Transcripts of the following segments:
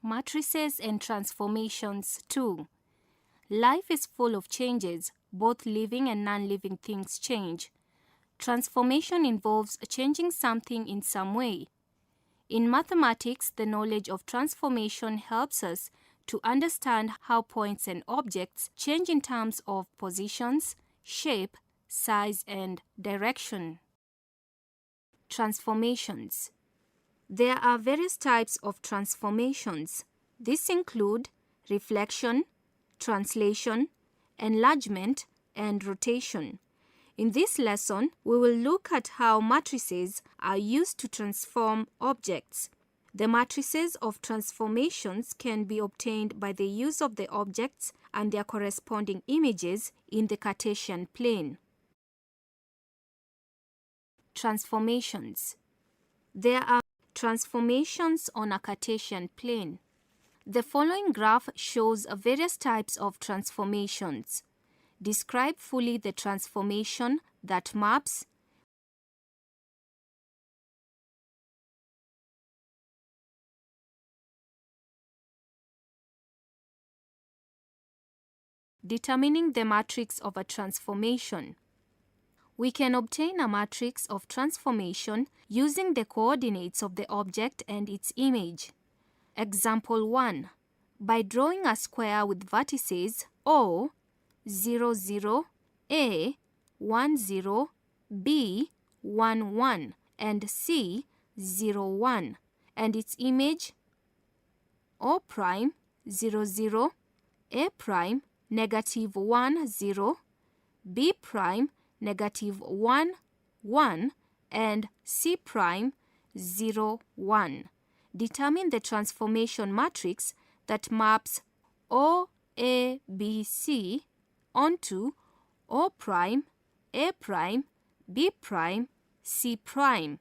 Matrices and Transformations 2. Life is full of changes. Both living and non-living things change. Transformation involves changing something in some way. In mathematics, the knowledge of transformation helps us to understand how points and objects change in terms of positions, shape, size, and direction. Transformations. There are various types of transformations. These include reflection, translation, enlargement, and rotation. In this lesson, we will look at how matrices are used to transform objects. The matrices of transformations can be obtained by the use of the objects and their corresponding images in the Cartesian plane. Transformations. There are transformations on a Cartesian plane. The following graph shows various types of transformations. Describe fully the transformation that maps determining the matrix of a transformation. We can obtain a matrix of transformation using the coordinates of the object and its image. Example 1. By drawing a square with vertices O, 0, 0, A, 1, 0, B, 1, 1, and C, 0, 1, and its image O prime, 0, 0, A prime, negative 1, 0, B prime, negative 1, 1, and C prime, 0, 1. Determine the transformation matrix that maps O, A, B, C onto O prime, A prime, B prime, C prime.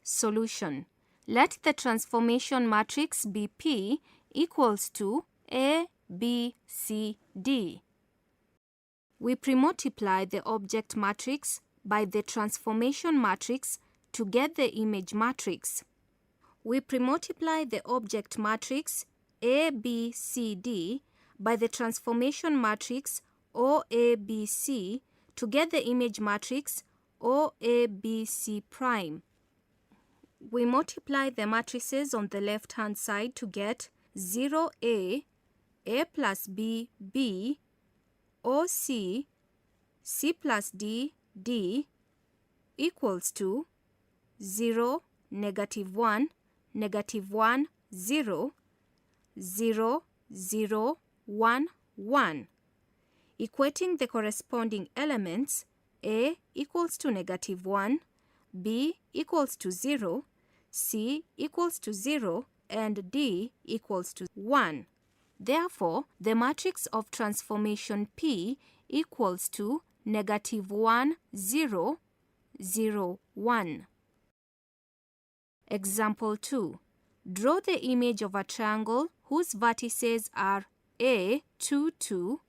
Solution. Let the transformation matrix be P equals to A, B, C, D. We pre-multiply the object matrix by the transformation matrix to get the image matrix. We pre-multiply the object matrix A, B, C, D by the transformation matrix O, A, B, C to get the image matrix O, A, B, C prime. We multiply the matrices on the left-hand side to get 0, A plus B, B, O, C, C plus D, D equals to 0, negative 1, negative 1, 0, 0, 0, 1, 1. Equating the corresponding elements, A equals to negative 1, B equals to 0, C equals to 0, and D equals to 1. Therefore, the matrix of transformation P equals to negative 1, 0, 0, 1. Example 2. Draw the image of a triangle whose vertices are A, 2, 2,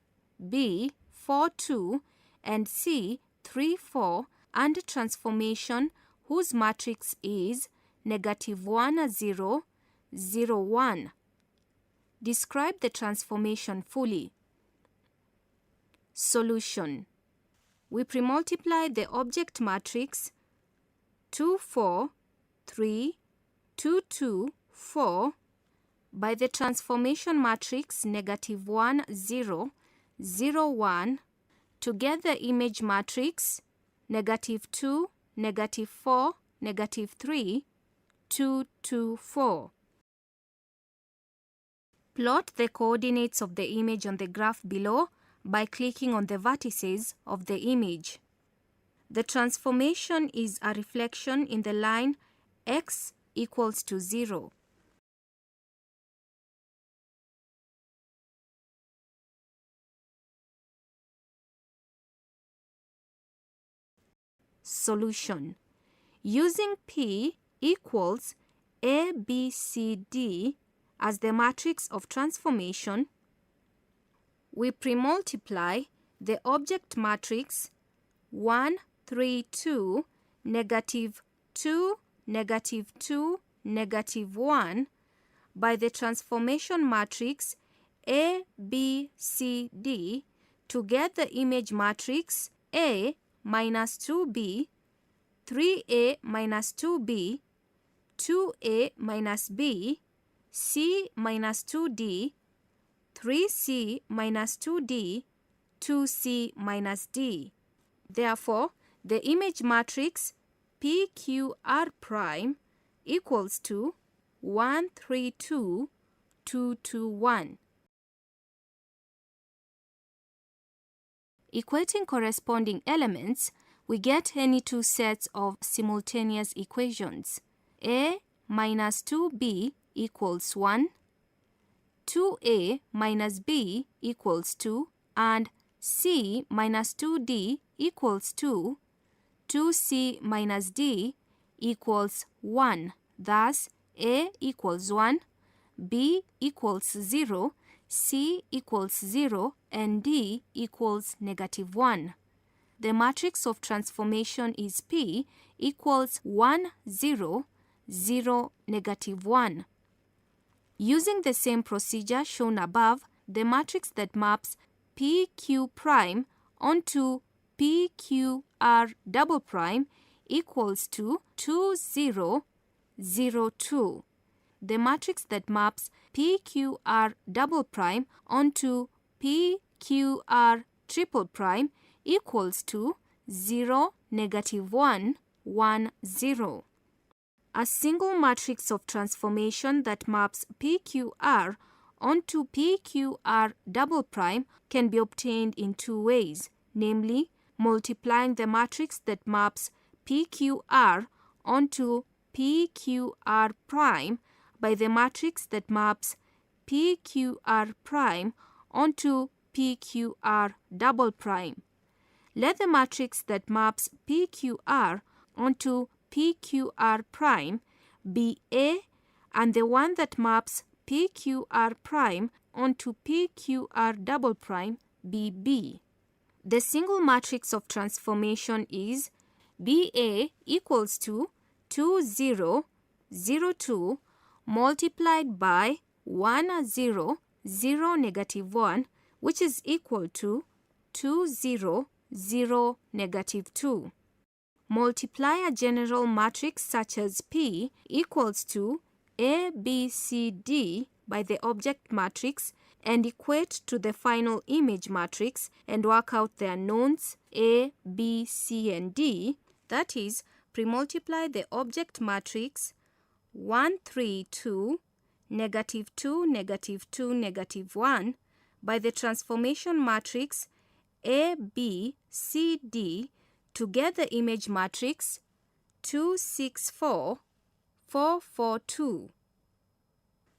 B, 4, 2, and C, 3, 4, and transformation whose matrix is negative 1, 0, 0, 1. Describe the transformation fully. Solution. We pre-multiply the object matrix 2, 4, 3, 2, 2, 4 by the transformation matrix negative 1, 0, 0, 1 to get the image matrix negative 2, negative 4, negative 3, 2, 2, 4. Plot the coordinates of the image on the graph below by clicking on the vertices of the image. The transformation is a reflection in the line x equals to 0. Solution. Using P equals A, B, C, D as the matrix of transformation, we pre-multiply the object matrix 1, 3, 2, negative 2, negative 2, negative 1 by the transformation matrix A, B, C, D to get the image matrix A minus 2B, 3A minus 2B, 2A minus B, C minus 2D, 3C minus 2D, 2C minus D. Therefore, the image matrix PQR prime equals to 1, 3, 2, 2, 2, 1. Equating corresponding elements, we get any two sets of simultaneous equations. A minus 2B equals 1, 2A minus B equals 2, and C minus 2D equals 2, 2C minus D equals 1. Thus, A equals 1, B equals 0, C equals 0, and D equals -1. The matrix of transformation is P equals 1, 0, 0, -1. Using the same procedure shown above, the matrix that maps PQ prime onto PQR double prime equals to 2, 0, 0, 2. The matrix that maps PQR double prime onto PQR triple prime equals to 0, -1, 1, 0. A single matrix of transformation that maps PQR onto PQR double prime can be obtained in two ways, namely multiplying the matrix that maps PQR onto PQR prime by the matrix that maps PQR prime onto PQR double prime. Let the matrix that maps PQR onto PQR prime be A, and the one that maps PQR prime onto PQR double prime be B. The single matrix of transformation is BA equals to 2, 0, 0, 2 multiplied by 1, 0, 0, -1, which is equal to 2, 0, 0, -2. Multiply a general matrix such as P equals to A, B, C, D by the object matrix and equate to the final image matrix and work out the unknowns A, B, C, and D. That is, pre-multiply the object matrix 1, 3, 2, -2, -2, -1 by the transformation matrix A, B, C, D to get the image matrix 2, 6, 4, 4, 4, 2,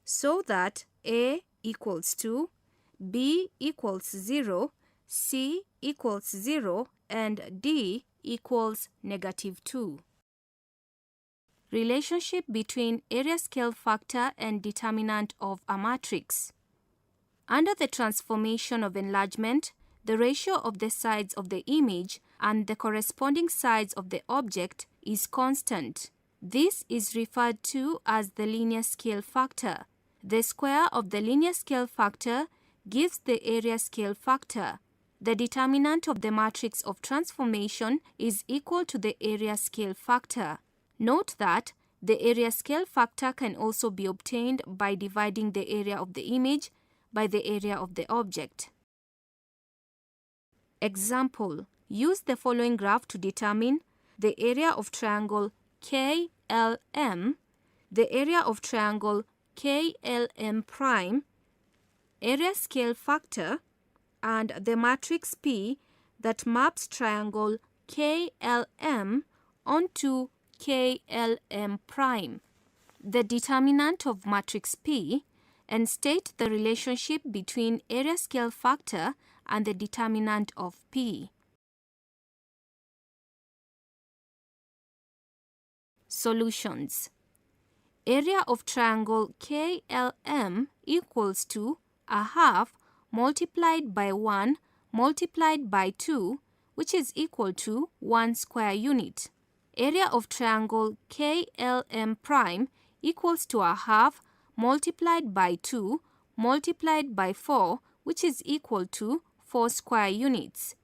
so that A equals 2, B equals 0, C equals 0, and D equals -2. Relationship between area scale factor and determinant of a matrix. Under the transformation of enlargement, the ratio of the sides of the image and the corresponding sides of the object is constant. This is referred to as the linear scale factor. The square of the linear scale factor gives the area scale factor. The determinant of the matrix of transformation is equal to the area scale factor. Note that the area scale factor can also be obtained by dividing the area of the image by the area of the object. Example: use the following graph to determine the area of triangle KLM, the area of triangle KLM prime, area scale factor, and the matrix P that maps triangle KLM onto KLM prime, the determinant of matrix P, and state the relationship between area scale factor and the determinant of P. Solutions. Area of triangle KLM equals to a half multiplied by 1 multiplied by 2, which is equal to 1 square unit. Area of triangle KLM prime equals to a half multiplied by 2 multiplied by 4, which is equal to 4 square units.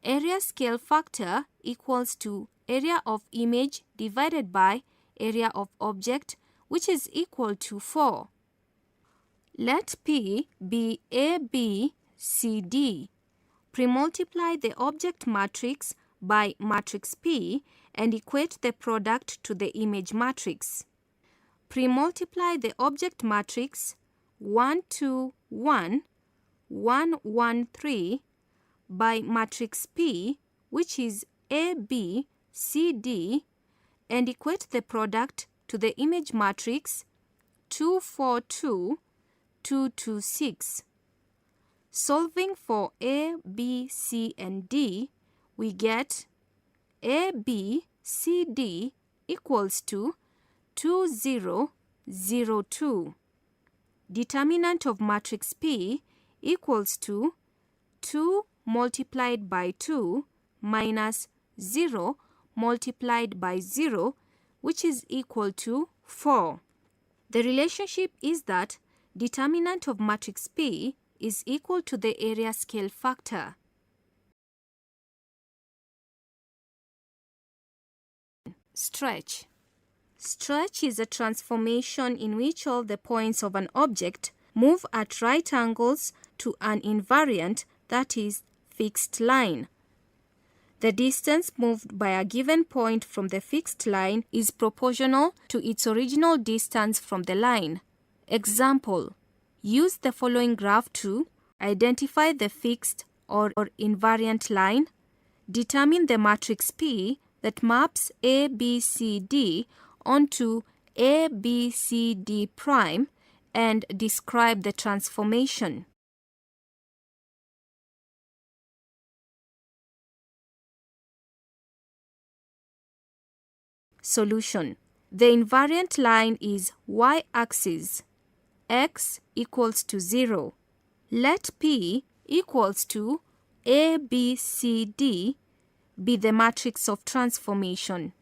Area scale factor equals to area of image divided by area of object, which is equal to 4. Let P be A, B, C, D. Pre-multiply the object matrix by matrix P and equate the product to the image matrix. Pre-multiply the object matrix 1, 2, 1, 1, 1, 3 by matrix P, which is A, B, C, D, and equate the product to the image matrix 2, 4, 2, 2, 2, 6. Solving for A, B, C, and D, we get A, B, C, D equals to 2, 0, 0, 2. Determinant of matrix P equals to 2 multiplied by 2 minus 0 multiplied by 0, which is equal to 4. The relationship is that determinant of matrix P is equal to the area scale factor. Stretch. Stretch is a transformation in which all the points of an object move at right angles to an invariant, that is, fixed line. The distance moved by a given point from the fixed line is proportional to its original distance from the line. Example: use the following graph to identify the fixed or invariant line, determine the matrix P that maps A, B, C, D onto A, B, C, D prime, and describe the transformation. Solution. The invariant line is y-axis. X equals to 0. Let P equals to A, B, C, D be the matrix of transformation.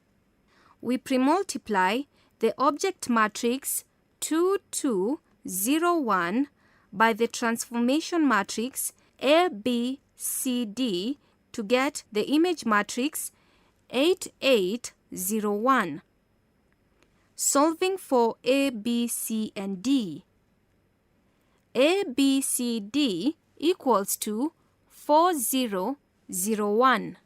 We pre-multiply the object matrix 2, 2, 0, 1 by the transformation matrix A, B, C, D to get the image matrix 8, 8, 0, 1. Solving for A, B, C, and D. A, B, C, D equals to 4, 0, 0, 1.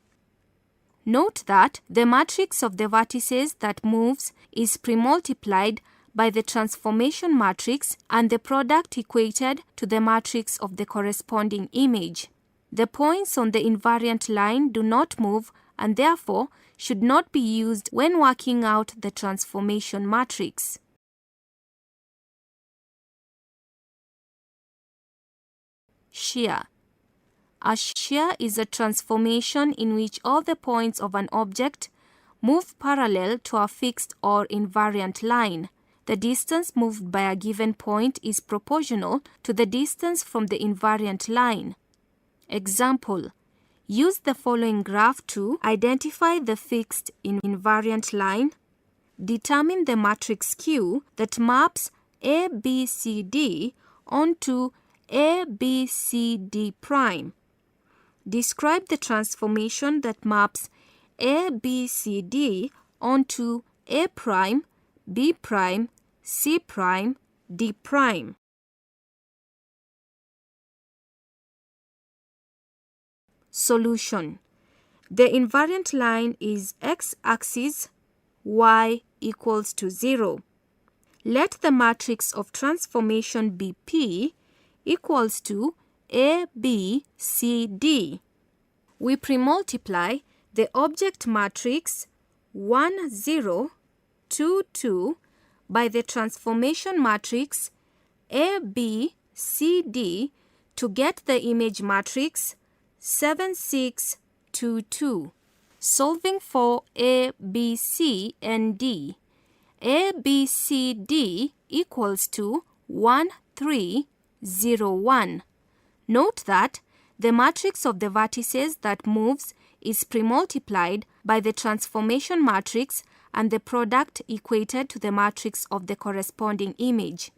Note that the matrix of the vertices that moves is pre-multiplied by the transformation matrix and the product equated to the matrix of the corresponding image. The points on the invariant line do not move and therefore should not be used when working out the transformation matrix. Shear. A shear is a transformation in which all the points of an object move parallel to a fixed or invariant line. The distance moved by a given point is proportional to the distance from the invariant line. Example: use the following graph to identify the fixed invariant line, determine the matrix Q that maps A, B, C, D onto A, B, C, D prime. Describe the transformation that maps A, B, C, D onto A prime, B prime, C prime, D prime. Solution. The invariant line is x-axis, y equals to 0. Let the matrix of transformation be P equals to A, B, C, D. We pre-multiply the object matrix 1, 0, 2, 2 by the transformation matrix A, B, C, D to get the image matrix 7, 6, 2, 2. Solving for A, B, C, and D. A, B, C, D equals to 1, 3, 0, 1. Note that the matrix of the vertices that moves is pre-multiplied by the transformation matrix and the product equated to the matrix of the corresponding image.